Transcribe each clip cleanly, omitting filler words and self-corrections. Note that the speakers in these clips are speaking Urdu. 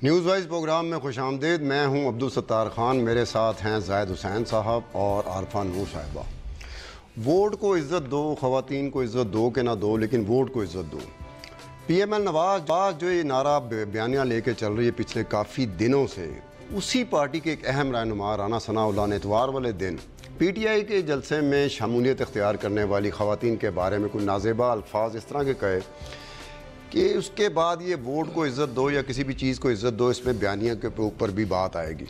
نیوز وائز پروگرام میں خوش آمدید۔ میں ہوں عبدالستار خان، میرے ساتھ ہیں زاہد حسین صاحب اور عارفہ نور صاحبہ۔ ووٹ کو عزت دو، خواتین کو عزت دو کہ نہ دو، لیکن ووٹ کو عزت دو۔ پی ایم ایل نواز جو یہ نعرہ بیانیہ لے کے چل رہی ہے پچھلے کافی دنوں سے، اسی پارٹی کے ایک اہم رہنما رانا ثناءاللہ نے اتوار والے دن پی ٹی آئی کے جلسے میں شمولیت اختیار کرنے والی خواتین کے بارے میں کوئی نازیبا الفاظ اس طرح کے کہے کہ اس کے بعد یہ ووٹ کو عزت دو یا کسی بھی چیز کو عزت دو، اس میں بیانیہ کے اوپر بھی بات آئے گی۔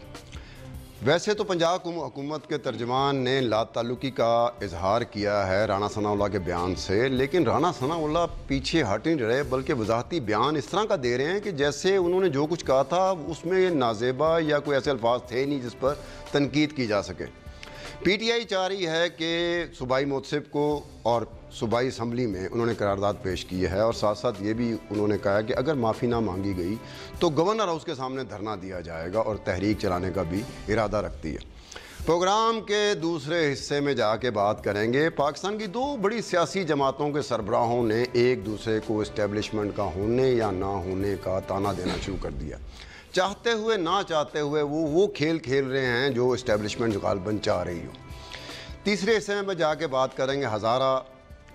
ویسے تو پنجاب حکومت کے ترجمان نے لا تعلقی کا اظہار کیا ہے رانا ثناءاللہ کے بیان سے، لیکن رانا ثناءاللہ پیچھے ہٹ نہیں رہے بلکہ وضاحتی بیان اس طرح کا دے رہے ہیں کہ جیسے انہوں نے جو کچھ کہا تھا اس میں نازیبا یا کوئی ایسے الفاظ تھے نہیں جس پر تنقید کی جا سکے۔ پی ٹی آئی چاہ رہی ہے کہ صوبائی متسب کو اور صوبائی اسمبلی میں انہوں نے قرارداد پیش کی ہے، اور ساتھ ساتھ یہ بھی انہوں نے کہا کہ اگر معافی نہ مانگی گئی تو گورنر ہاؤس کے سامنے دھرنا دیا جائے گا، اور تحریک چلانے کا بھی ارادہ رکھتی ہے۔ پروگرام کے دوسرے حصے میں جا کے بات کریں گے پاکستان کی دو بڑی سیاسی جماعتوں کے سربراہوں نے ایک دوسرے کو اسٹیبلشمنٹ کا ہونے یا نہ ہونے کا طعنہ دینا شروع کر دیا۔ چاہتے ہوئے نہ چاہتے ہوئے وہ کھیل کھیل رہے ہیں جو اسٹیبلشمنٹ غالباً چاہ رہی ہو۔ تیسرے حصے میں جا کے بات کریں گے ہزارہ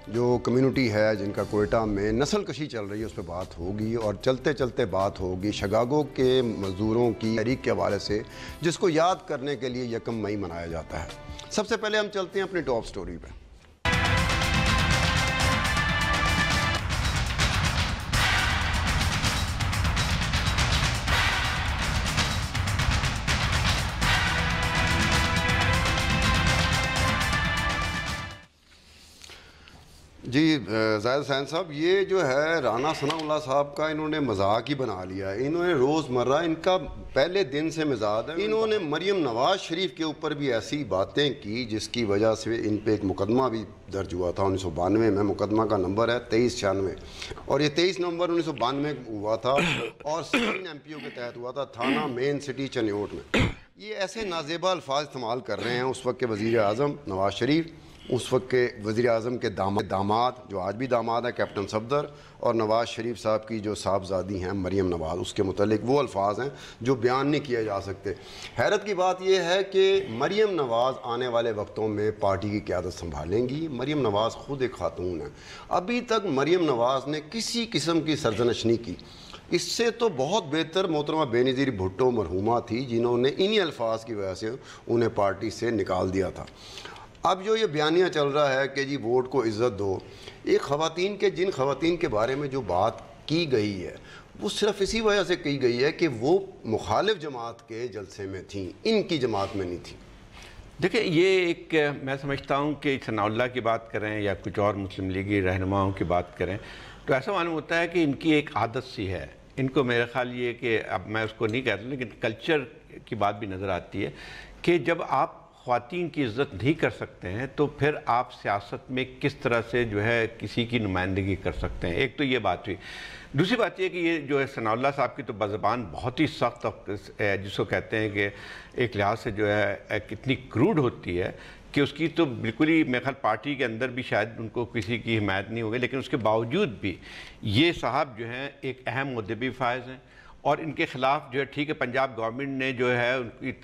جو کمیونٹی ہے جن کا کوئٹہ میں نسل کشی چل رہی ہے، اس پہ بات ہوگی، اور چلتے چلتے بات ہوگی شگاگو کے مزدوروں کی تحریک کے حوالے سے جس کو یاد کرنے کے لیے 1 مئی منایا جاتا ہے۔ سب سے پہلے ہم چلتے ہیں اپنی ٹاپ سٹوری پہ۔ جی زاہد حسین صاحب، یہ جو ہے رانا ثناءاللہ صاحب کا انہوں نے مذاق ہی بنا لیا ہے۔ انہوں نے روزمرہ ان کا پہلے دن سے مزاج ہے، انہوں نے مریم نواز شریف کے اوپر بھی ایسی باتیں کی جس کی وجہ سے ان پہ ایک مقدمہ بھی درج ہوا تھا 1992 میں۔ مقدمہ کا نمبر ہے 2396، اور یہ 23 نومبر 1992 میں ہوا تھا، اور 3 ایم پی او کے تحت ہوا تھا تھانہ مین سٹی چنیوٹ میں۔ یہ ایسے نازیبا الفاظ استعمال کر رہے ہیں اس وقت کے وزیر اعظم نواز شریف، اس وقت کے وزیر اعظم کے داماد جو آج بھی داماد ہیں کیپٹن صفدر، اور نواز شریف صاحب کی جو صاحبزادی ہیں مریم نواز، اس کے متعلق وہ الفاظ ہیں جو بیان نہیں کیے جا سکتے۔ حیرت کی بات یہ ہے کہ مریم نواز آنے والے وقتوں میں پارٹی کی قیادت سنبھالیں گی۔ مریم نواز خود ایک خاتون ہے، ابھی تک مریم نواز نے کسی قسم کی سرزنش نہیں کی۔ اس سے تو بہت بہتر محترمہ بے نظیر بھٹو مرحومہ تھی جنہوں نے انہی الفاظ کی وجہ سے انہیں پارٹی سے نکال دیا تھا۔ اب جو یہ بیانیہ چل رہا ہے کہ جی ووٹ کو عزت دو، ایک جن خواتین کے بارے میں جو بات کی گئی ہے وہ صرف اسی وجہ سے کی گئی ہے کہ وہ مخالف جماعت کے جلسے میں تھیں، ان کی جماعت میں نہیں تھیں۔ دیکھیں، یہ ایک میں سمجھتا ہوں کہ ثناءاللہ کی بات کریں یا کچھ اور مسلم لیگی رہنماؤں کی بات کریں تو ایسا معلوم ہوتا ہے کہ ان کی ایک عادت سی ہے۔ ان کو میرا خیال یہ کہ اب میں اس کو نہیں کہتا لیکن کلچر کی بات بھی نظر آتی ہے کہ جب آپ خواتین کی عزت نہیں کر سکتے ہیں تو پھر آپ سیاست میں کس طرح سے جو ہے کسی کی نمائندگی کر سکتے ہیں۔ ایک تو یہ بات ہوئی۔ دوسری بات یہ کہ یہ جو ہے ثناءاللہ صاحب کی تو بزبان بہت ہی سخت جس کو کہتے ہیں کہ ایک لحاظ سے جو ہے کتنی کروڈ ہوتی ہے کہ اس کی تو بالکل ہی میرے خیال پارٹی کے اندر بھی شاید ان کو کسی کی حمایت نہیں ہوگی، لیکن اس کے باوجود بھی یہ صاحب جو ہیں ایک اہم عہدے بھی فائز ہیں، اور ان کے خلاف جو ہے ٹھیک ہے پنجاب گورنمنٹ نے جو ہے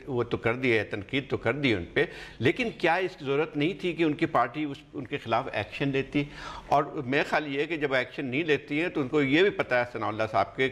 وہ تو کر دی ہے، تنقید تو کر دی ان پہ، لیکن کیا اس کی ضرورت نہیں تھی کہ ان کی پارٹی ان کے خلاف ایکشن لیتی؟ اور میرا خیال یہ ہے کہ جب ایکشن نہیں لیتی ہے تو ان کو یہ بھی پتہ ہے ثناءاللہ صاحب کے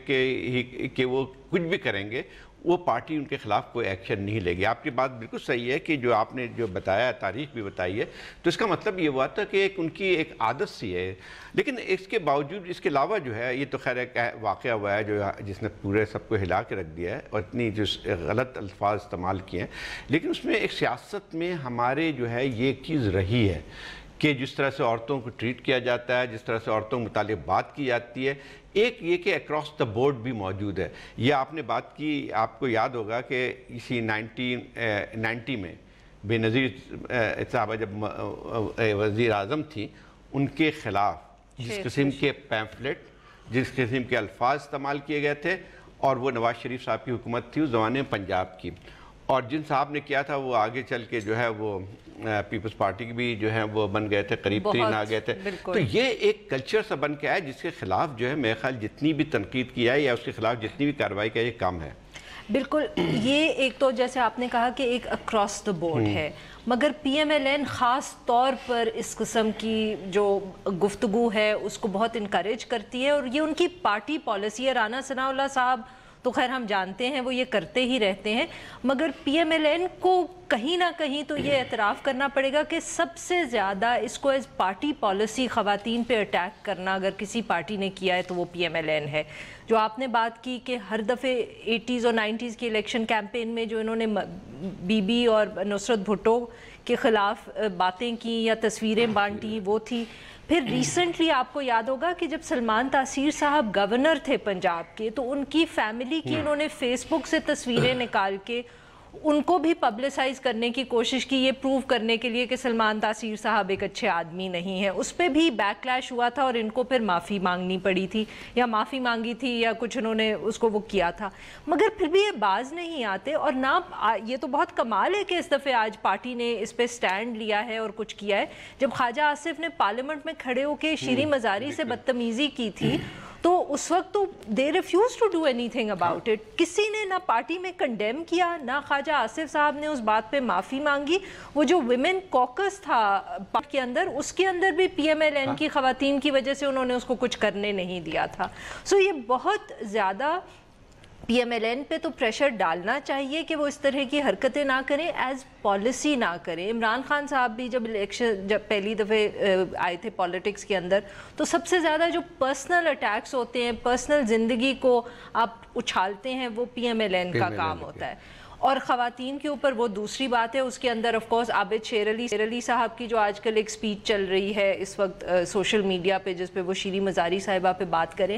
کہ وہ کچھ بھی کریں گے وہ پارٹی ان کے خلاف کوئی ایکشن نہیں لے گی۔ آپ کی بات بالکل صحیح ہے کہ جو آپ نے جو بتایا تاریخ بھی بتائی ہے تو اس کا مطلب یہ ہوا تھا کہ ان کی ایک عادت سی ہے، لیکن اس کے باوجود اس کے علاوہ جو ہے یہ تو خیر ایک واقعہ ہوا ہے جو جس نے پورے سب کو ہلا کے رکھ دیا ہے اور اتنی جو غلط الفاظ استعمال کیے ہیں، لیکن اس میں ایک سیاست میں ہمارے جو ہے یہ ایک چیز رہی ہے کہ جس طرح سے عورتوں کو ٹریٹ کیا جاتا ہے، جس طرح سے عورتوں کے متعلق بات کی جاتی ہے، ایک یہ کہ اکراس دا بورڈ بھی موجود ہے۔ یہ آپ نے بات کی، آپ کو یاد ہوگا کہ اسی 1990 میں بے نظیر صاحبہ جب وزیر اعظم تھیں، ان کے خلاف جس قسم کے پیمفلٹ، جس قسم کے الفاظ استعمال کیے گئے تھے، اور وہ نواز شریف صاحب کی حکومت تھی اس زمانے میں پنجاب کی، اور جن صاحب نے کیا تھا وہ آگے چل کے جو ہے وہ پیپلز پارٹی کی بھی جو ہے وہ بن گئے تھے، قریب ترین آ گئے تھے. تو یہ ایک کلچر سا بن کے آیا جس کے خلاف جو ہے میرے خیال جتنی بھی تنقید کی ہے یا اس کے خلاف جتنی بھی کارروائی کی ہے یہ کم ہے. بالکل. یہ ایک تو جیسے آپ نے کہا کہ ایک اکراس دا بورڈ ہے، مگر پی ایم ایل این خاص طور پر اس قسم کی جو گفتگو ہے اس کو بہت انکریج کرتی ہے، اور یہ ان کی پارٹی پالیسی ہے. رانا ثناء اللہ صاحب تو خیر ہم جانتے ہیں وہ یہ کرتے ہی رہتے ہیں، مگر پی ایم ایل این کو کہیں نہ کہیں تو یہ اعتراف کرنا پڑے گا کہ سب سے زیادہ اس کو ایز پارٹی پالیسی خواتین پہ اٹیک کرنا اگر کسی پارٹی نے کیا ہے تو وہ پی ایم ایل این ہے. جو آپ نے بات کی کہ ہر دفعے 80s اور 90s کے الیکشن کیمپین میں جو انہوں نے بی بی اور نصرت بھٹو کے خلاف باتیں کی یا تصویریں بانٹی وہ تھی. پھر ریسنٹلی آپ کو یاد ہوگا کہ جب سلمان تاثیر صاحب گورنر تھے پنجاب کے تو ان کی فیملی کی انہوں نے فیس بک سے تصویریں نکال کے ان کو بھی پبلسائز کرنے کی کوشش کی، یہ پروو کرنے کے لیے کہ سلمان تاثیر صاحب ایک اچھے آدمی نہیں ہیں. اس پہ بھی بیک لیش ہوا تھا اور ان کو پھر معافی مانگنی پڑی تھی یا معافی مانگی تھی یا کچھ انہوں نے اس کو وہ کیا تھا، مگر پھر بھی یہ باز نہیں آتے. اور نہ یہ تو بہت کمال ہے کہ اس دفعہ آج پارٹی نے اس پہ سٹینڈ لیا ہے اور کچھ کیا ہے. جب خواجہ آصف نے پارلیمنٹ میں کھڑے ہو کے شیریں مزاری سے بدتمیزی کی تھی تو اس وقت تو they refuse to do anything about it. کسی نے نہ پارٹی میں کنڈیم کیا، نہ خواجہ آصف صاحب نے اس بات پہ معافی مانگی. وہ جو ویمن کوکس تھا پارٹی کے اندر، اس کے اندر بھی پی ایم ایل این کی خواتین کی وجہ سے انہوں نے اس کو کچھ کرنے نہیں دیا تھا. سو یہ بہت زیادہ پی ایم ایل این پہ تو پریشر ڈالنا چاہیے کہ وہ اس طرح کی حرکتیں نہ کریں، ایز پالیسی نہ کریں. عمران خان صاحب بھی جب پہلی دفعہ آئے تھے پالیٹکس کے اندر تو سب سے زیادہ جو پرسنل اٹیکس ہوتے ہیں، پرسنل زندگی کو آپ اچھالتے ہیں، وہ پی ایم ایل این کا کام ہوتا ہے. اور خواتین کے اوپر وہ دوسری بات ہے. اس کے اندر آف کورس عابد شیر علی صاحب کی جو آج کل ایک سپیچ چل رہی ہے اس وقت سوشل میڈیا پہ، جس پہ وہ شیریں مزاری صاحبہ پہ بات کریں.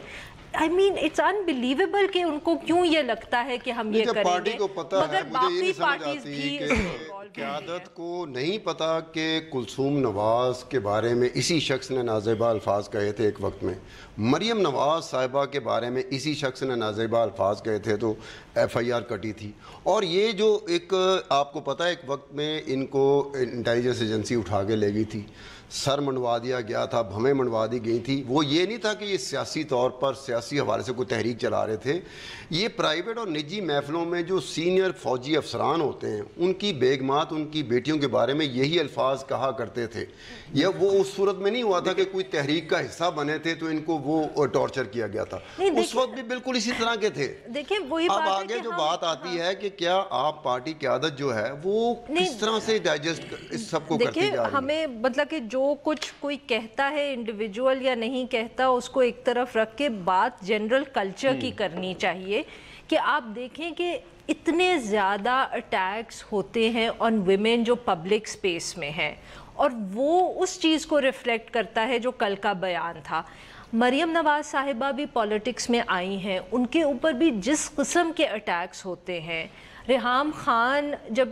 I mean it's unbelievable کہ ان کو کیوں یہ لگتا ہے کہ ہم یہ کریں گے. پارٹی کو پتہ ہے، مگر مجھے یہ نہیں باقی سمجھ پارٹیز آتی بھی کہ قیادت کو نہیں پتا کہ کلثوم نواز کے بارے میں اسی شخص نے نازیبہ الفاظ کہے تھے ایک وقت میں، مریم نواز صاحبہ کے بارے میں اسی شخص نے نازیبہ الفاظ کہے تھے تو ایف آئی آر کٹی تھی. اور یہ جو ایک آپ کو پتہ ہے ایک وقت میں ان کو انٹیلیجنس ایجنسی اٹھا کے لے گئی تھی، سر منڈوا دیا گیا تھا، بھویں منڈوا دی گئی تھی. وہ یہ نہیں تھا کہ یہ سیاسی طور پر سیاسی حوالے سے کوئی تحریک چلا رہے تھے. یہ پرائیویٹ اور نجی محفلوں میں جو سینئر فوجی افسران ہوتے ہیں ان کی بیگمات، ان کی بیٹیوں کے بارے میں یہی الفاظ کہا کرتے تھے. یہ وہ اس صورت میں نہیں ہوا تھا کہ کوئی تحریک کا حصہ بنے تھے تو ان کو وہ ٹارچر کیا گیا تھا. اس وقت بھی بالکل اسی طرح کے تھے. دیکھیں وہی اب آگے جو بات آتی ہے کہ کیا آپ پارٹی قیادت جو ہے وہ کس طرح سے ڈائجسٹ اس سب کو کرتی جا رہی ہے. ہمیں مطلب کہ جو کچھ کوئی کہتا ہے انڈیویجول یا نہیں کہتا اس کو ایک طرف رکھ کے بات جنرل کلچر کی کرنی چاہیے. کہ آپ دیکھیں کہ اتنے زیادہ اٹیکس ہوتے ہیں آن ویمن جو پبلک سپیس میں ہیں، اور وہ اس چیز کو ریفلیکٹ کرتا ہے جو کل کا بیان تھا. مریم نواز صاحبہ بھی پالیٹکس میں آئی ہیں، ان کے اوپر بھی جس قسم کے اٹیکس ہوتے ہیں. ریحام خان جب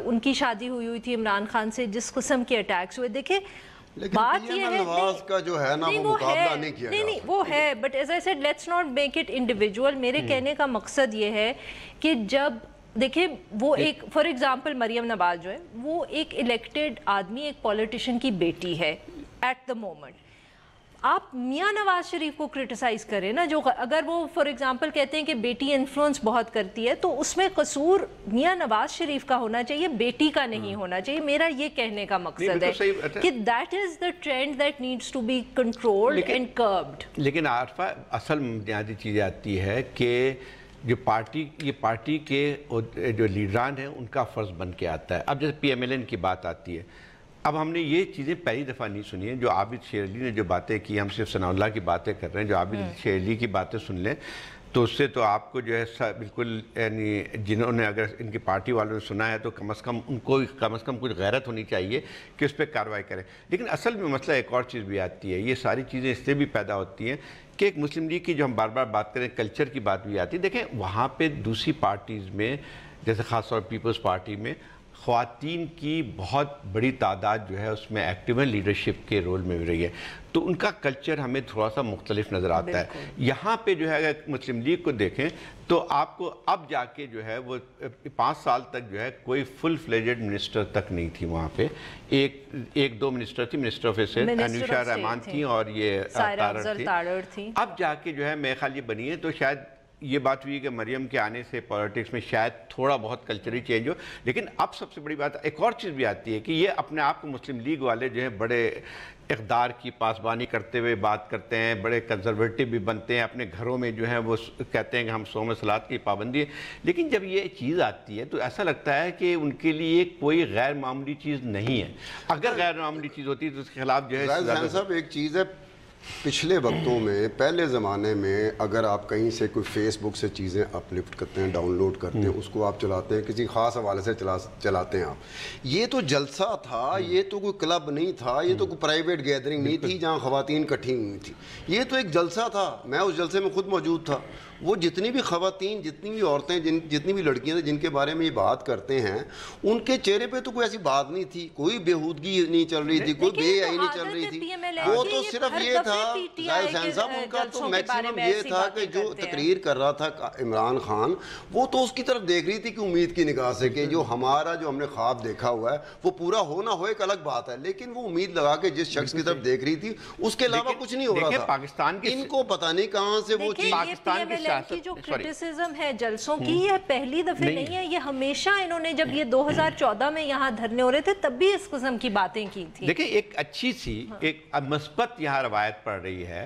ان کی شادی ہوئی تھی عمران خان سے، جس قسم کے اٹیکس ہوئے. دیکھیں بات یہ ہے نواز کا جو ہے نا وہ مقابلہ نہیں کیا نہیں وہ ہے، but as I said let's not make it individual. میرے کہنے کا مقصد یہ ہے کہ جب دیکھیں وہ ایک فار ایگزامپل مریم نواز جو ہے وہ ایک الیکٹڈ آدمی، ایک پولیٹیشین کی بیٹی ہے ایٹ دا مومنٹ. آپ میاں نواز شریف کو کرٹیسائز کریں نا، جو اگر وہ فار ایگزامپل کہتے ہیں کہ بیٹی انفلوئنس بہت کرتی ہے تو اس میں قصور میاں نواز شریف کا ہونا چاہیے، بیٹی کا نہیں ہونا چاہیے. میرا یہ کہنے کا مقصد ہے کہ that is the trend that needs to be controlled and curbed. لیکن عارفہ اصل بنیادی چیز آتی ہے کہ جو پارٹی کے جو لیڈران ہیں ان کا فرض بن کے آتا ہے. اب جیسے پی ایم ایل این کی بات آتی ہے، اب ہم نے یہ چیزیں پہلی دفعہ نہیں سنی ہیں. جو عابد شیر علی نے جو باتیں کی، ہم صرف ثناء اللہ کی باتیں کر رہے ہیں، جو عابد شیر علی کی باتیں سن لیں تو اس سے تو آپ کو جو ہے بالکل یعنی جنہوں نے اگر ان کی پارٹی والوں نے سنا ہے تو کم از کم ان کو کم از کم کچھ غیرت ہونی چاہیے کہ اس پہ کارروائی کریں. لیکن اصل میں مسئلہ ایک اور چیز بھی آتی ہے. یہ ساری چیزیں اس سے بھی پیدا ہوتی ہیں کہ ایک مسلم لیگ کی جو ہم بار بار بات کریں کلچر کی بات بھی آتی ہے. دیکھیں وہاں پہ دوسری پارٹیز میں جیسے خاص طور پیپلز پارٹی میں خواتین کی بہت بڑی تعداد جو ہے اس میں ایکٹیو لیڈرشپ کے رول میں بھی رہی ہے، تو ان کا کلچر ہمیں تھوڑا سا مختلف نظر آتا ہے۔ یہاں پہ جو ہے اگر مسلم لیگ کو دیکھیں تو آپ کو اب جا کے جو ہے وہ 5 سال تک جو ہے کوئی فل فلیجڈ منسٹر تک نہیں تھی وہاں پہ، ایک دو منسٹر تھی، منسٹر آف اسٹیٹ انوشا رحمان تھی اور یہ تارڑ تھی۔ اب جا کے جو ہے میرے خیال یہ بنی ہے، تو شاید یہ بات ہوئی کہ مریم کے آنے سے پولیٹکس میں شاید تھوڑا بہت کلچری چینج ہو، لیکن اب سب سے بڑی بات ایک اور چیز بھی آتی ہے کہ یہ اپنے آپ کو مسلم لیگ والے جو ہیں بڑے اقدار کی پاسبانی کرتے ہوئے بات کرتے ہیں، بڑے کنزرویٹو بھی بنتے ہیں، اپنے گھروں میں جو ہیں وہ کہتے ہیں کہ ہم صوم صلات کی پابندی ہے، لیکن جب یہ چیز آتی ہے تو ایسا لگتا ہے کہ ان کے لیے کوئی غیر معمولی چیز نہیں ہے۔ اگر غیر معمولی چیز ہوتی تو اس کے خلاف جو ہے صاحب ایک چیز ہے، پچھلے وقتوں میں پہلے زمانے میں اگر آپ کہیں سے کوئی فیس بک سے چیزیں اپلفٹ کرتے ہیں، ڈاؤن لوڈ کرتے ہیں، اس کو آپ چلاتے ہیں، کسی خاص حوالے سے چلاتے ہیں آپ، یہ تو جلسہ تھا، یہ تو کوئی کلب نہیں تھا، یہ تو کوئی پرائیویٹ گیدرنگ نہیں تھی جہاں خواتین اکٹھی ہوئی تھی، یہ تو ایک جلسہ تھا۔ میں اس جلسے میں خود موجود تھا۔ وہ جتنی بھی خواتین، جتنی بھی عورتیں، جتنی بھی لڑکیاں تھیں جن کے بارے میں یہ بات کرتے ہیں، ان کے چہرے پہ تو کوئی ایسی بات نہیں تھی، کوئی بےہودگی نہیں چل رہی تھی، کوئی بے حیائی نہیں چل رہی تھی۔ وہ تو صرف یہ تھا حسین صاحب، ان کا تو میکسیمم یہ تھا کہ جو تقریر کر رہا تھا عمران خان، وہ تو اس کی طرف دیکھ رہی تھی کہ امید کی نگاہ سے کہ جو ہم نے خواب دیکھا ہوا ہے وہ پورا ہو نہ ہو ایک الگ بات ہے، لیکن وہ امید لگا کے جس شخص کی طرف دیکھ رہی تھی اس کے علاوہ کچھ نہیں ہو رہا تھا۔ پاکستان کے ان کو پتہ نہیں کہاں سے وہ چیز، پاکستان کی جو کرٹیسزم ہے جلسوں کی، یہ پہلی دفعہ نہیں ہے، یہ ہمیشہ انہوں نے جب یہ 2014 میں یہاں دھرنے ہو رہے تھے تب بھی اس قسم کی باتیں کی تھی۔ دیکھیں ایک اچھی سی ایک مثبت یہاں روایت پڑ رہی ہے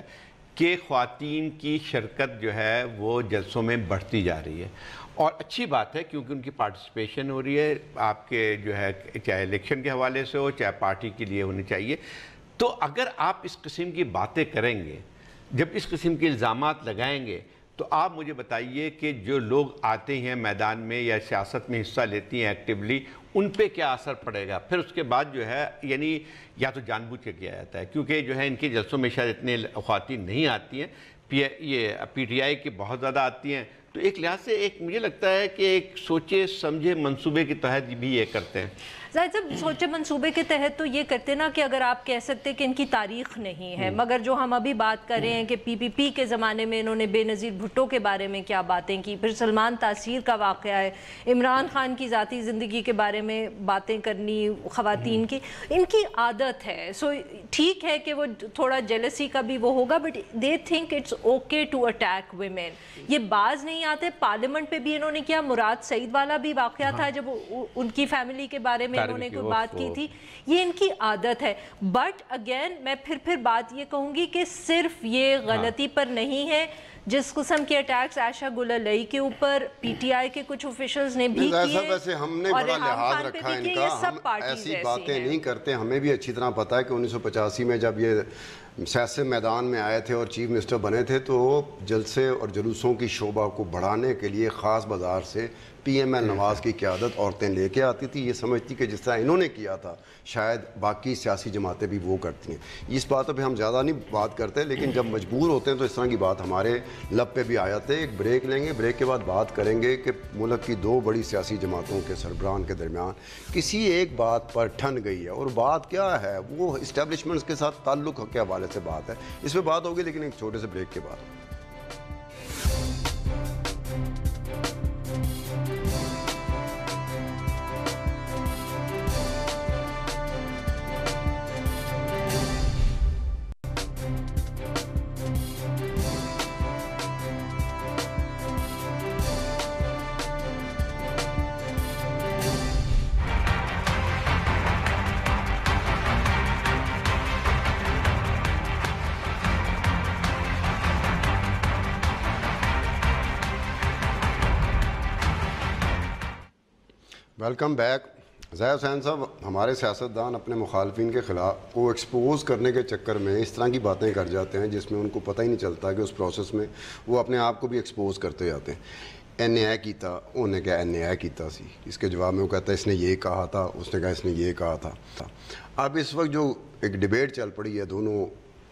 کہ خواتین کی شرکت جو ہے وہ جلسوں میں بڑھتی جا رہی ہے، اور اچھی بات ہے کیونکہ ان کی پارٹیسپیشن ہو رہی ہے، آپ کے جو ہے چاہے الیکشن کے حوالے سے ہو چاہے پارٹی کے لیے ہونی چاہیے۔ تو اگر آپ اس قسم کی باتیں کریں گے، جب اس قسم کے الزامات لگائیں گے، تو آپ مجھے بتائیے کہ جو لوگ آتے ہیں میدان میں یا سیاست میں حصہ لیتی ہیں ایکٹیولی، ان پہ کیا اثر پڑے گا؟ پھر اس کے بعد جو ہے یعنی یا تو جان بوجھ کے کیا جاتا ہے، کیونکہ جو ہے ان کے جلسوں میں شاید اتنے خواتین نہیں آتی ہیں، یہ پی ٹی آئی کی بہت زیادہ آتی ہیں، تو ایک لحاظ سے ایک مجھے لگتا ہے کہ ایک سوچے سمجھے منصوبے کے تحت بھی یہ کرتے ہیں۔ زاہد صاحب سوچے منصوبے کے تحت تو یہ کرتے نا کہ اگر آپ کہہ سکتے کہ ان کی تاریخ نہیں ہے، مگر جو ہم ابھی بات کر رہے ہیں کہ پی پی پی کے زمانے میں انہوں نے بے نظیر بھٹو کے بارے میں کیا باتیں کی، پھر سلمان تاثیر کا واقعہ ہے، عمران خان کی ذاتی زندگی کے بارے میں باتیں کرنی خواتین کی، ان کی عادت ہے۔ سو ٹھیک ہے کہ وہ تھوڑا جیلسی کا بھی وہ ہوگا، but they think it's okay to attack women. یہ باز نہیں آتے، پارلیمنٹ پہ بھی انہوں نے کیا، مراد سعید والا بھی واقعہ تھا جب ان کی فیملی کے بارے میں انہوں نے کوئی بات کی تھی، یہ ان کی عادت ہے۔ بٹ اگین میں پھر بات یہ کہوں گی کہ صرف یہ غلطی پر نہیں ہے، جس قسم کے اٹیکس عائشہ گل علیہ کے اوپر پی ٹی آئی کے کچھ آفیشلز نے بھی کیے، ویسے ہم نے بڑا لحاظ رکھا ان کا، ہم ایسی باتیں نہیں کرتے۔ ہمیں بھی اچھی طرح پتا ہے کہ 1985 میں جب یہ سیاسی میدان میں آئے تھے اور چیف منسٹر بنے تھے تو جلسے اور جلوسوں کی شعبہ کو بڑھانے کے لیے خاص بازار سے پی ایم ایل نواز کی قیادت عورتیں لے کے آتی تھی، یہ سمجھتی کہ جس طرح انہوں نے کیا تھا شاید باقی سیاسی جماعتیں بھی وہ کرتی ہیں۔ اس باتوں پہ ہم زیادہ نہیں بات کرتے، لیکن جب مجبور ہوتے ہیں تو اس طرح کی بات ہمارے لب پہ بھی آ جاتے ہیں۔ ایک بریک لیں گے، بریک کے بعد بات کریں گے کہ ملک کی 2 بڑی سیاسی جماعتوں کے سربراہان کے درمیان کسی ایک بات پر ٹھن گئی ہے، اور بات کیا ہے، وہ اسٹیبلشمنٹس کے ساتھ تعلق کے حوالے سے بات ہے، اس پہ بات ہوگی لیکن ایک چھوٹے سے بریک کے بعد۔ Welcome back. زاہد حسین صاحب، ہمارے سیاستدان اپنے مخالفین کے خلاف کو ایکسپوز کرنے کے چکر میں اس طرح کی باتیں کر جاتے ہیں جس میں ان کو پتہ ہی نہیں چلتا کہ اس پروسیس میں وہ اپنے آپ کو بھی ایکسپوز کرتے جاتے ہیں۔ این اے کیتا انہوں نے کہا این اے کیتا سی، اس کے جواب میں وہ کہتا ہے اس نے یہ کہا تھا، اس نے کہا اس نے یہ کہا تھا۔ اب اس وقت جو ایک ڈیبیٹ چل پڑی ہے دونوں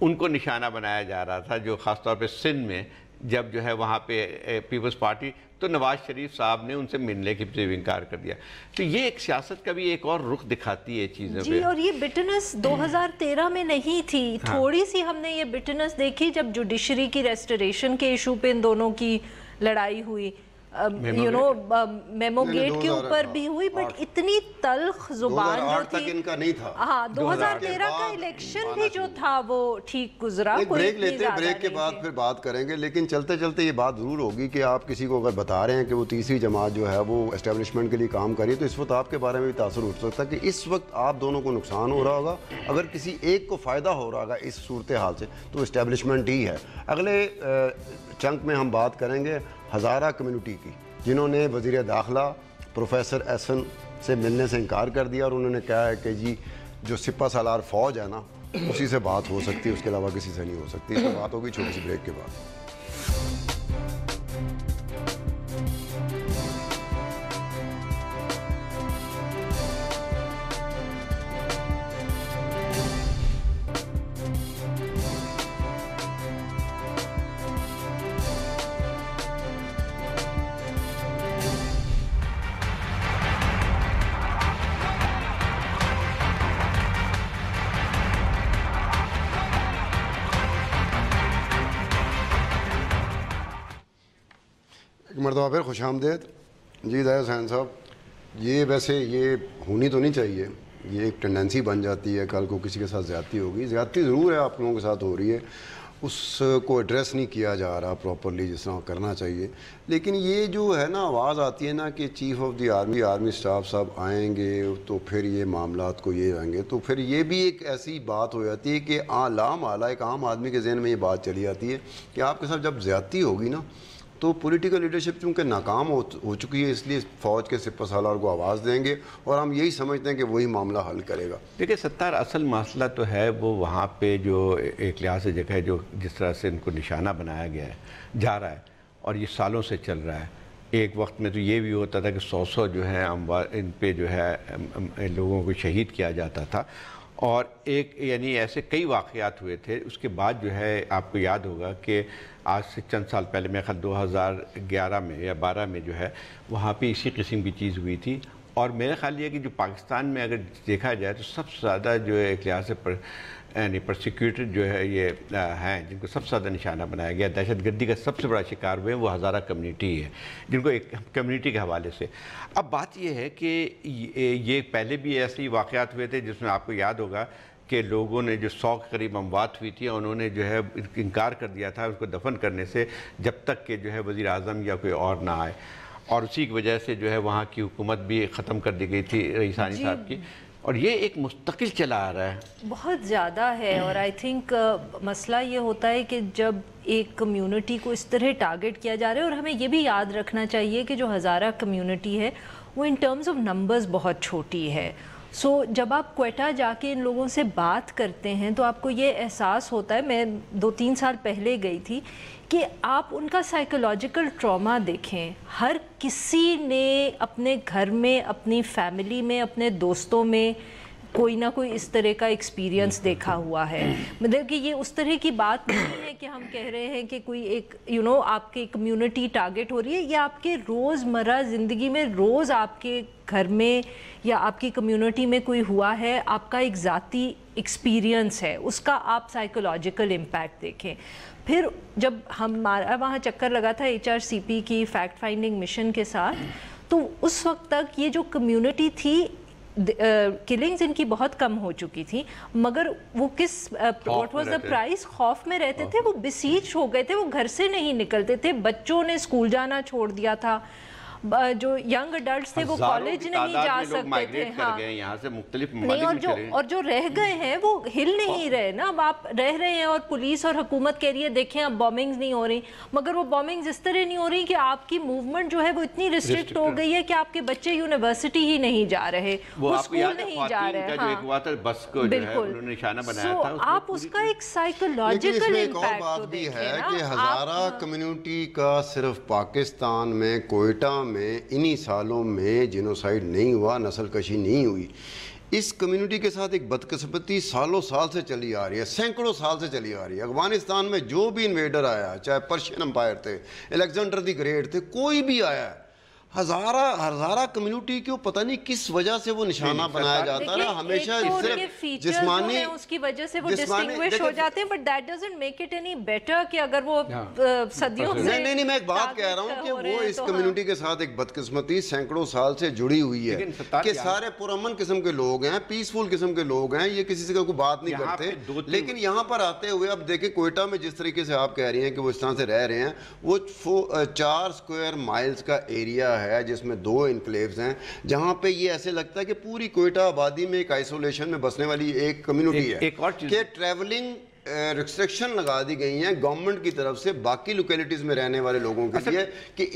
ان کو نشانہ بنایا جا رہا تھا، جو خاص طور پہ سندھ میں جب جو ہے وہاں پہ پیپلز پارٹی، تو نواز شریف صاحب نے ان سے ملنے کی سے انکار کر دیا. تو یہ ایک سیاست کا بھی ایک اور رخ دکھاتی ہے چیزیں پہ. جی، اور یہ بٹنس 2013 میں نہیں تھی. تھوڑی سی ہم نے یہ بٹنس دیکھی جب جوڈیشری کی ریسٹوریشن کے ایشو پہ ان دونوں کی لڑائی ہوئی، میمو گیٹ کے اوپر بھی ہوئی، بٹ اتنی تلخ زبان جو تھی. ان کا نہیں تھا. ہاں، 2013 کا الیکشن بھی جو تھا وہ ٹھیک گزرا. بریک لیتے، بریک کے بعد پھر بات کریں گے. لیکن چلتے چلتے یہ بات ضرور ہوگی کہ آپ کسی کو اگر بتا رہے ہیں کہ وہ تیسری جماعت جو ہے وہ اسٹیبلشمنٹ کے لیے کام کری، تو اس وقت آپ کے بارے میں بھی تاثر اٹھ سکتا ہے کہ اس وقت آپ دونوں کو نقصان ہو رہا ہوگا. اگر کسی ایک کو فائدہ ہو رہا ہوگا اس صورتحال سے تو اسٹیبلشمنٹ ہی ہے. اگلے چنک میں ہم بات کریں گے ہزارہ کمیونٹی کی، جنہوں نے وزیر داخلہ پروفیسر احسن سے ملنے سے انکار کر دیا، اور انہوں نے کہا ہے کہ جی جو سپہ سالار فوج ہے نا اسی سے بات ہو سکتی ہے، اس کے علاوہ کسی سے نہیں ہو سکتی. اس پر بات ہوگی چھوٹی سی بریک کے بعد. مرتبہ پھر خوش آمدید. جی زاہد حسین صاحب، یہ ویسے یہ ہونی تو نہیں چاہیے، یہ ایک ٹینڈنسی بن جاتی ہے، کل کو کسی کے ساتھ زیادتی ہوگی. زیادتی ضرور ہے، آپ لوگوں کے ساتھ ہو رہی ہے، اس کو ایڈریس نہیں کیا جا رہا پراپرلی جس طرح کرنا چاہیے. لیکن یہ جو ہے نا آواز آتی ہے نا کہ chief of the army staff صاحب آئیں گے تو پھر یہ معاملات کو یہ آئیں گے، تو پھر یہ بھی ایک ایسی بات ہو جاتی ہے کہ لام اعلیٰ ایک عام آدمی کے ذہن میں یہ بات چلی جاتی ہے کہ آپ کے ساتھ جب زیادتی ہوگی نا تو پولیٹیکل لیڈرشپ چونکہ ناکام ہو چکی ہے، اس لیے فوج کے سپہ سالار کو آواز دیں گے، اور ہم یہی سمجھتے ہیں کہ وہی معاملہ حل کرے گا. دیکھیں ستار، اصل مسئلہ تو ہے وہ وہاں پہ جو ایک لحاظ سے جگہ ہے جو جس طرح سے ان کو نشانہ بنایا گیا ہے جا رہا ہے، اور یہ سالوں سے چل رہا ہے. ایک وقت میں تو یہ بھی ہوتا تھا کہ 100 جو ہے ان پہ جو ہے لوگوں کو شہید کیا جاتا تھا، اور ایک یعنی ایسے کئی واقعات ہوئے تھے. اس کے بعد جو ہے آپ کو یاد ہوگا کہ آج سے چند سال پہلے میرے خیال 2011 میں یا 12 میں جو ہے وہاں پہ اسی قسم کی چیز ہوئی تھی. اور میرا خیال یہ کہ جو پاکستان میں اگر دیکھا جائے تو سب سے زیادہ جو ہے ایک لحاظ سے یعنی پرسیکیوٹڈ جو ہے یہ ہیں جن کو سب سے زیادہ نشانہ بنایا گیا، دہشت گردی کا سب سے بڑا شکار ہوئے ہیں، وہ ہزارہ کمیونٹی ہے، جن کو ایک کمیونٹی کے حوالے سے. اب بات یہ ہے کہ یہ پہلے بھی ایسے واقعات ہوئے تھے جس میں آپ کو یاد ہوگا کہ لوگوں نے جو 100 کے قریب اموات ہوئی تھی، انہوں نے جو ہے انکار کر دیا تھا اس کو دفن کرنے سے جب تک کہ جو ہے وزیر اعظم یا کوئی اور نہ آئے، اور اسی کی وجہ سے جو ہے وہاں کی حکومت بھی ختم کر دی گئی تھی رئیسانی صاحب کی. اور یہ ایک مستقل چلا آ رہا ہے، بہت زیادہ ہے. اور آئی تھنک مسئلہ یہ ہوتا ہے کہ جب ایک کمیونٹی کو اس طرح ٹارگٹ کیا جا رہا ہے، اور ہمیں یہ بھی یاد رکھنا چاہیے کہ جو ہزارہ کمیونٹی ہے وہ ان ٹرمز آف نمبرز بہت چھوٹی ہے. سو جب آپ کوئٹہ جا کے ان لوگوں سے بات کرتے ہیں تو آپ کو یہ احساس ہوتا ہے، میں 2-3 سال پہلے گئی تھی، کہ آپ ان کا سائیکولوجیکل ٹراما دیکھیں. ہر کسی نے اپنے گھر میں، اپنی فیملی میں، اپنے دوستوں میں کوئی نہ کوئی اس طرح کا ایکسپیرینس دیکھا ہوا ہے. مطلب کہ یہ اس طرح کی بات نہیں ہے کہ ہم کہہ رہے ہیں کہ کوئی ایک آپ کی کمیونٹی ٹارگٹ ہو رہی ہے. یہ آپ کے روز مرہ زندگی میں روز آپ کے گھر میں یا آپ کی کمیونٹی میں کوئی ہوا ہے، آپ کا ایک ذاتی ایکسپیرینس ہے، اس کا آپ سائیکولوجیکل امپیکٹ دیکھیں. پھر جب ہمارا وہاں چکر لگا تھا HRCP کی فیکٹ فائنڈنگ مشن کے ساتھ، تو اس وقت تک یہ جو کمیونٹی تھی کلنگز ان کی بہت کم ہو چکی تھی، مگر وہ واٹ واز دا پرائز، خوف میں رہتے تھے. وہ بسیج ہو گئے تھے، وہ گھر سے نہیں نکلتے تھے. بچوں نے اسکول جانا چھوڑ دیا تھا، جو ینگ اڈلٹس تھے وہ کالج نہیں جا سکتے تھے. ہاں یہاں سے مختلف نہیں، اور جو رہ گئے ہیں وہ ہل نہیں رہے نا. اب آپ رہ رہے ہیں اور پولیس اور حکومت کہہ رہی ہے دیکھیں اب بومنگز نہیں ہو رہی، مگر وہ بومنگز اس طرح نہیں ہو رہی کہ آپ کی موومنٹ جو ہے وہ اتنی ریسٹرکٹ ہو گئی ہے کہ آپ کے بچے یونیورسٹی ہی نہیں جا رہے، وہ اسکول نہیں جا رہے. بالکل. آپ اس کا ایک سائیکولوجیکل امپیکٹ بھی ہے کہ ہزارہ کمیونٹی کا صرف پاکستان میں کوئٹہ میں انہی سالوں میں جینوسائیڈ نہیں ہوا، نسل کشی نہیں ہوئی. اس کمیونٹی کے ساتھ ایک بدقسمتی سالوں سال سے چلی آ رہی ہے، سینکڑوں سال سے چلی آ رہی ہے۔ افغانستان میں جو بھی انویڈر آیا، چاہے پرشین امپائر تھے، الیگزینڈر دی گریٹ تھے، کوئی بھی آیا ہے، ہزارہ کمیونٹی کو پتہ نہیں کس وجہ سے وہ نشانہ بنایا جاتا ہے، ہمیشہ جسمانی اس کی وجہ سے وہ ڈسٹنگوش ہو جاتے ہیں، but that doesn't make it any better کہ اگر وہ صدیوں سے نہیں میں ایک بات کہہ رہا ہوں کہ وہ اس کمیونٹی کے ساتھ ایک بدقسمتی سینکڑوں سال سے جڑی ہوئی ہے کہ سارے پرامن قسم کے لوگ ہیں، پیسفل قسم کے لوگ ہیں، یہ کسی سے کوئی بات نہیں کرتے، لیکن یہاں پر آتے ہوئے اب دیکھیں کوئٹہ میں جس طریقے سے آپ کہہ رہی ہیں کہ وہ اس طرح سے رہ رہے ہیں، وہ 4 اسکوائر مائلز کا ایریا ہے جس میں 2 انکلیوز ہیں، جہاں پہ یہ ایسے لگتا ہے کہ پوری کوئٹہ آبادی میں ایک آئسولیشن میں بسنے والی ایک کمیونٹی ہے کہ ٹریولنگ ریسٹرکشن لگا دی گئی ہیں گورنمنٹ کی طرف سے باقی لوکیلٹیز میں رہنے والے لوگوں کے لیے کہ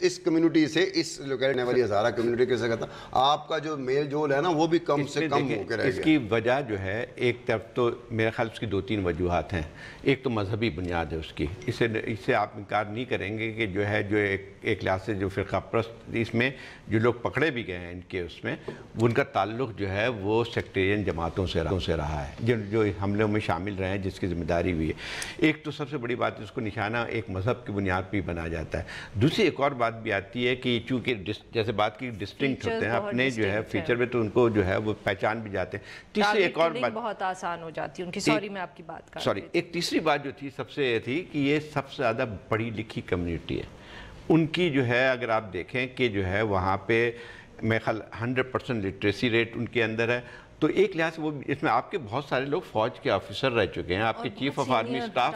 اس کمیونٹی سے اس لوکیلٹی والی ہزارہ کمیونٹی کے ساتھ آپ کا جو میل جول ہے نا وہ بھی کم سے کم ہو کے رہ گیا۔ اس کی وجہ جو ہے ایک طرف تو میرے خیال اس کی 2-3 وجوہات ہیں۔ ایک تو مذہبی بنیاد ہے اس کی، اس سے آپ انکار نہیں کریں گے کہ جو ہے جو ایک لحاظ سے جو فرقہ پرست اس میں جو لوگ پکڑے بھی گئے ہیں ان کے اس میں ان کا تعلق جو ہے وہ سیکٹیرین جماعتوں سے رہا ہے جو حملوں میں شامل رہے ہیں، جس کی ذمہ داری ہوئی ہے۔ ایک تو سب سے بڑی بات اس کو نشانہ ایک مذہب کی بنیاد پہ بنا جاتا ہے۔ دوسری ایک اور بات بھی آتی ہے کہ چونکہ جیسے بات کی ڈسٹنکٹ ہوتے ہیں اپنے جو ہے فیچر میں تو ان کو جو ہے وہ پہچان بھی جاتے ہیں۔ تیسری ایک اور بات بہت آسان ہو جاتی ہے ان کی، سوری میں آپ کی بات کر سوری ایک تیسری بات جو تھی سب سے یہ تھی کہ یہ سب سے زیادہ پڑھی لکھی کمیونٹی ہے۔ ان کی جو ہے اگر آپ دیکھیں کہ جو ہے وہاں پہ میرے خیال 100% لٹریسی ریٹ ان کے اندر ہے، تو ایک لحاظ سے وہ اس میں آپ کے بہت سارے لوگ فوج کے آفیسر رہ چکے ہیں، آپ کے chief of army staff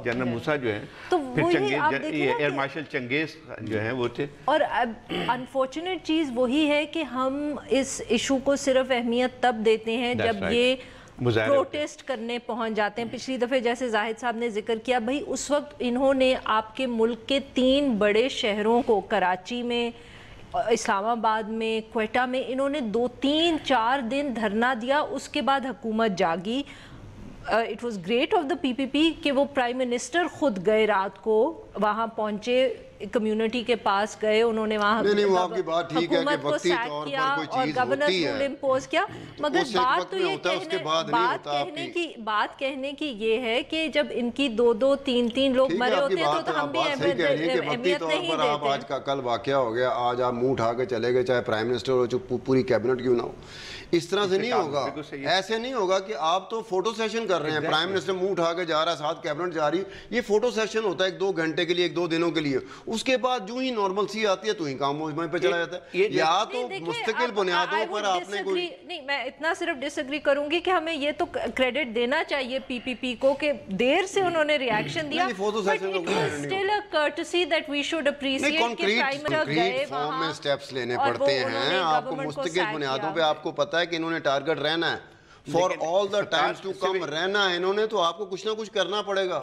general Musa جو ہیں، پھر ایئر مارشل چنگیز جو ہیں وہ تھے۔ اور انفارچونیٹ چیز وہی ہے کہ ہم اس ایشو کو صرف اہمیت تب دیتے ہیں جب یہ پروٹیسٹ کرنے پہنچ جاتے ہیں۔ پچھلی دفعہ جیسے زاہد صاحب نے ذکر کیا، بھئی اس وقت انہوں نے آپ کے ملک کے 3 بڑے شہروں کو، کراچی میں، اسلام آباد میں، کوئٹہ میں، انہوں نے 2-3-4 دن دھرنا دیا، اس کے بعد حکومت جاگی۔ It was great of the PPP کہ وہ پرائم منسٹر خود گئے، رات کو وہاں پہنچے، کمیونٹی کے پاس گئے، انہوں نے وہاں حکومت کو سیک کیا اور گورنر رول امپوز کیا، مگر بات تو یہ بات کہنے کی یہ ہے کہ جب ان کی 2-2-3 لوگ مرے ہوتے ہیں تو ہم بھی اہمیت نہیں دیتے۔ آج کا کل واقعہ ہو گیا، آج آپ منہ اٹھا کے چلے گئے، چاہے پرائم منسٹر ہو، چاہے پوری کیبنٹ کیوں نہ ہو، اس طرح سے نہیں ہوگا۔ ایسے نہیں ہوگا کہ آپ تو فوٹو سیشن کر رہے ہیں، پرائم منسٹر منہ اٹھا کے جا رہا ہے، ساتھ کیبنٹ جا رہی، یہ فوٹو سیشن ہوتا ہے 1-2 گھنٹے کے لیے، 1-2 دنوں کے لیے، اس کے بعد جو ہی نارمل سی آتی ہے تو ہی کام پہ چلا جاتا ہے۔ یا تو مستقل بنیادوں پر آپ نے کوئی نہیں، میں اتنا صرف ڈس ایگری کروں گی کہ ہمیں یہ تو کریڈٹ دینا چاہیے PPP کو کہ دیر سے انہوں نے ریاکشن دیا، but it was still a courtesy that we should appreciate کہ پرائم منسٹر گئے فارم میں سٹیپس لینے پڑتے ہیں، آپ کو مستقل بنیادوں پہ آپ کو پتہ ہے کہ انہوں نے ٹارگٹ رہنا ہے، for all the times to come رہنا ہے انہوں نے، تو آپ کو کچھ نہ کچھ کرنا پڑے گا۔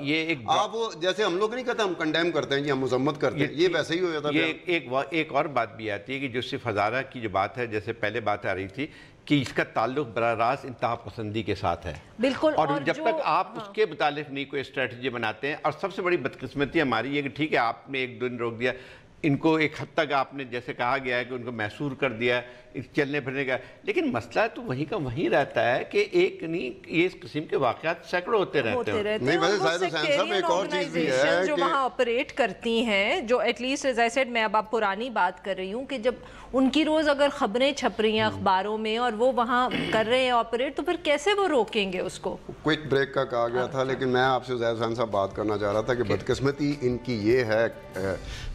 آپ جیسے ہم لوگ نہیں کہتے ہم کنڈیم کرتے ہیں جی، ہم مذمت کرتے ہیں، یہ ویسے ہی ہو جاتا ہے۔ ایک اور بات بھی آتی ہے کہ جو صرف ہزارہ کی جو بات ہے، جیسے پہلے بات آ رہی تھی کہ اس کا تعلق براہ راست انتہا پسندی کے ساتھ ہے، بالکل، اور جب تک آپ اس کے متعلق نہیں کوئی اسٹریٹجی بناتے ہیں، اور سب سے بڑی بدقسمتی ہماری یہ کہ ٹھیک ہے آپ نے 1 دن روک دیا، ان کو ایک حد تک آپ نے جیسے کہا گیا ہے کہ ان کو محصور کر دیا چلنے پھرنے کا، لیکن مسئلہ تو وہیں کا وہیں رہتا ہے کہ ایک نہیں، یہ اس قسم کے واقعات سینکڑوں ہوتے رہتے ہیں۔ نہیں ویسے زاہد حسین صاحب ایک اور چیز بھی ہے جو وہاں آپریٹ کرتی ہیں، جو at least as I said, میں اب آپ پرانی بات کر رہی ہوں کہ جب ان کی روز اگر خبریں چھپ رہی ہیں اخباروں میں اور وہ وہاں کر رہے ہیں آپریٹ، تو پھر کیسے وہ روکیں گے اس کو؟ کوئک بریک کا کہا گیا تھا، لیکن میں آپ سے زاہد حسین صاحب بات کرنا چاہ رہا تھا کہ بدقسمتی ان کی یہ ہے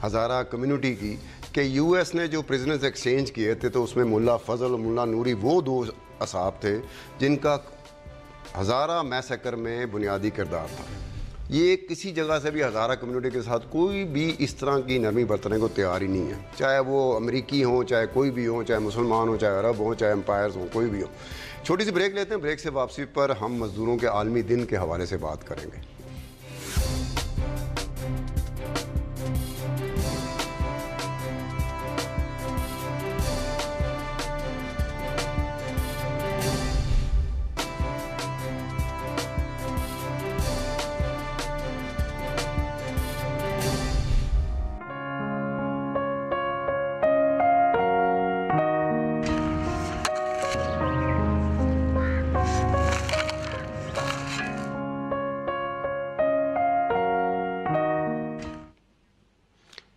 ہزارہ کمیونٹی کی کہ US نے جو پریزنرز ایکسچینج کیے تھے تو اس میں ملا فضل اور ملا نوری وہ 2 اصحاب تھے جن کا ہزارہ میسیکر میں بنیادی کردار تھا۔ یہ کسی جگہ سے بھی ہزارہ کمیونٹی کے ساتھ کوئی بھی اس طرح کی نرمی برتنے کو تیار ہی نہیں ہے، چاہے وہ امریکی ہوں، چاہے کوئی بھی ہوں، چاہے مسلمان ہوں، چاہے عرب ہوں، چاہے امپائرز ہوں، کوئی بھی ہو۔ چھوٹی سی بریک لیتے ہیں، بریک سے واپسی پر ہم مزدوروں کے عالمی دن کے حوالے سے بات کریں گے۔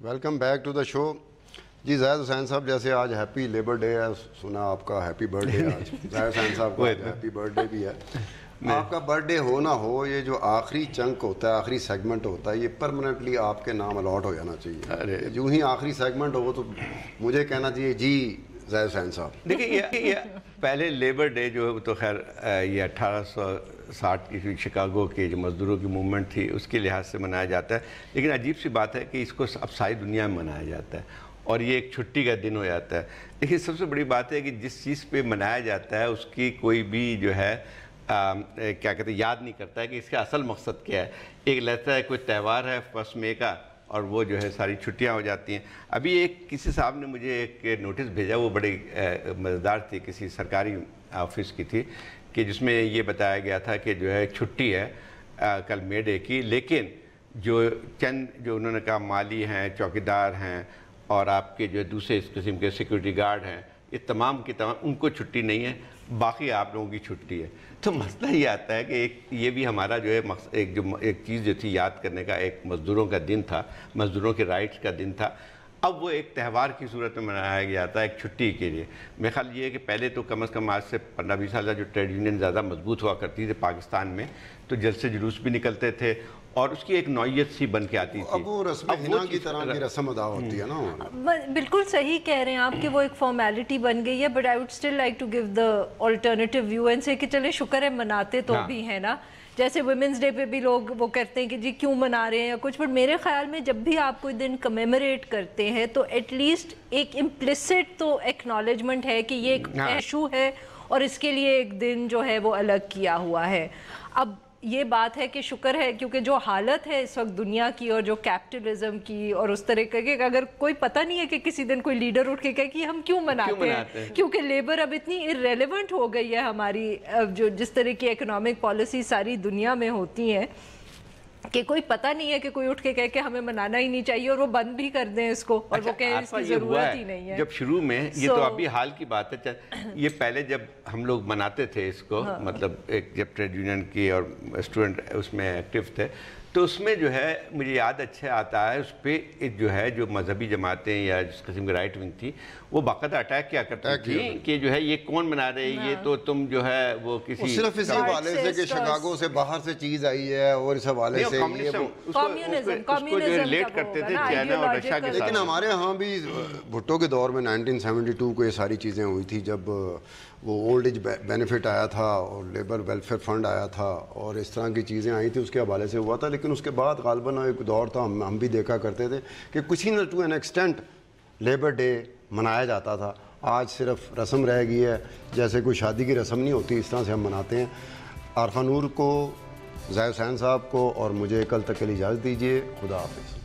ویلکم بیک ٹو دا شو. جی زاہد حسین صاحب, جیسے آج ہیپی لیبر ڈے ہے, سنا آپ کا ہیپی برتھ ڈے آج. زاہد حسین صاحب کا ہیپی برتھ ڈے بھی ہے. آپ کا برتھ ڈے ہو نہ ہو, یہ جو آخری چنک ہوتا ہے, آخری سیگمنٹ ہوتا ہے, یہ پرماننٹلی آپ کے نام الاٹ ہو جانا چاہیے. جو ہی آخری سیگمنٹ ہو تو مجھے کہنا چاہیے جی زاہد حسین صاحب. دیکھیے یہ پہلے لیبر ڈے جو ہے وہ تو خیر یہ 1860 کی شکاگو کے جو مزدوروں کی موومنٹ تھی اس کے لحاظ سے منایا جاتا ہے, لیکن عجیب سی بات ہے کہ اس کو اب ساری دنیا میں منایا جاتا ہے اور یہ ایک چھٹی کا دن ہو جاتا ہے. لیکن سب سے بڑی بات ہے کہ جس چیز پہ منایا جاتا ہے اس کی کوئی بھی جو ہے کیا کہتے ہیں یاد نہیں کرتا ہے کہ اس کا اصل مقصد کیا ہے. ایک لگتا ہے کوئی تہوار ہے 1 مئی کا اور وہ جو ہے ساری چھٹیاں ہو جاتی ہیں. ابھی ایک کسی صاحب نے مجھے ایک نوٹس بھیجا, وہ بڑی مزیدار تھی, کسی سرکاری آفس کی تھی, کہ جس میں یہ بتایا گیا تھا کہ جو ہے چھٹی ہے کل مے ڈے کی, لیکن جو چند جو انہوں نے کہا مالی ہیں, چوکیدار ہیں اور آپ کے جو دوسرے اس قسم کے سیکورٹی گارڈ ہیں, یہ تمام کی تمام ان کو چھٹی نہیں ہے, باقی آپ لوگوں کی چھٹی ہے. تو مسئلہ یہ آتا ہے کہ ایک یہ بھی ہمارا جو ہے ایک چیز جو تھی یاد کرنے کا, ایک مزدوروں کا دن تھا, مزدوروں کے رائٹس کا دن تھا, اب وہ ایک تہوار کی صورت میں منایا گیا تھا ایک چھٹی کے لیے. میرا خیال یہ ہے کہ پہلے تو کم از کم آج سے 15-20 سال جو ٹریڈ یونین زیادہ مضبوط ہوا کرتی تھی پاکستان میں, تو جلسے جلوس بھی نکلتے تھے اور اس کی ایک نوعیت سی بن کے آتی تھی. اب وہ رسم حنا کی طرح کی رسم ادا ہوتی ہے نا. بالکل صحیح کہہ رہے ہیں آپ کہ وہ ایک فارمیلٹی بن گئی ہے, but I would still like to give the alternative view and say کہ چلے شکر ہے مناتے تو بھی ہیں نا. جیسے ویمنس ڈے پہ بھی لوگ وہ کہتے ہیں کہ جی کیوں منا رہے ہیں یا کچھ, بٹ میرے خیال میں جب بھی آپ کوئی دن کمیموریٹ کرتے ہیں تو ایٹ لیسٹ ایک امپلیسٹ تو ایکنالجمنٹ ہے کہ یہ ایک ایشو ہے اور اس کے لیے ایک دن جو ہے وہ الگ کیا ہوا ہے. اب یہ بات ہے کہ شکر ہے کیونکہ جو حالت ہے اس وقت دنیا کی اور جو کیپٹلزم کی اور اس طرح کے, اگر کوئی پتہ نہیں ہے کہ کسی دن کوئی لیڈر اٹھ کے کہے کہ ہم کیوں مناتے ہیں, کیونکہ لیبر اب اتنی irrelevant ہو گئی ہے ہماری, جو جس طرح کی اکنامک پالیسی ساری دنیا میں ہوتی ہیں, کہ کوئی پتہ نہیں ہے کہ کوئی اٹھ کے کہے کہ ہمیں منانا ہی نہیں چاہیے اور وہ بند بھی کر دیں اس کو, اور وہ کہیں اس کی ضرورت ہی نہیں ہے. جب شروع میں یہ تو ابھی حال کی بات ہے, یہ پہلے جب ہم لوگ مناتے تھے اس کو, مطلب ایک جب ٹریڈ یونین کی اور اسٹوڈنٹ اس میں ایکٹیو تھے, تو اس میں جو ہے مجھے یاد اچھا آتا ہے, اس پہ جو ہے جو مذہبی جماعتیں یا جس قسم کی رائٹ ونگ تھی وہ باقاعدہ اٹیک کیا کرتی تھی کہ جو ہے یہ کون منا رہے ہیں, یہ تو تم جو ہے وہ کسی صرف اسی حوالے سے کہ شکاگو سے باہر سے چیز آئی ہے اور اس حوالے سے ریلیٹ کرتے تھے چائنا اور رشیا کے ساتھ. لیکن ہمارے ہاں بھی بھٹو کے دور میں 1972 کو یہ ساری چیزیں ہوئی تھی, جب وہ اولڈ ایج بینیفٹ آیا تھا اور لیبر ویلفیئر فنڈ آیا تھا اور اس طرح کی چیزیں آئی تھیں, اس کے حوالے سے ہوا تھا. لیکن اس کے بعد غالباً ایک دور تھا, ہم بھی دیکھا کرتے تھے کہ کچھ ہی نہ to an extent Labour Day منایا جاتا تھا. آج صرف رسم رہ گئی ہے, جیسے کوئی شادی کی رسم نہیں ہوتی اس طرح سے ہم مناتے ہیں. عارفہ نور کو, زاہد حسین صاحب کو اور مجھے کل تک کے لیے اجازت دیجیے. خدا حافظ.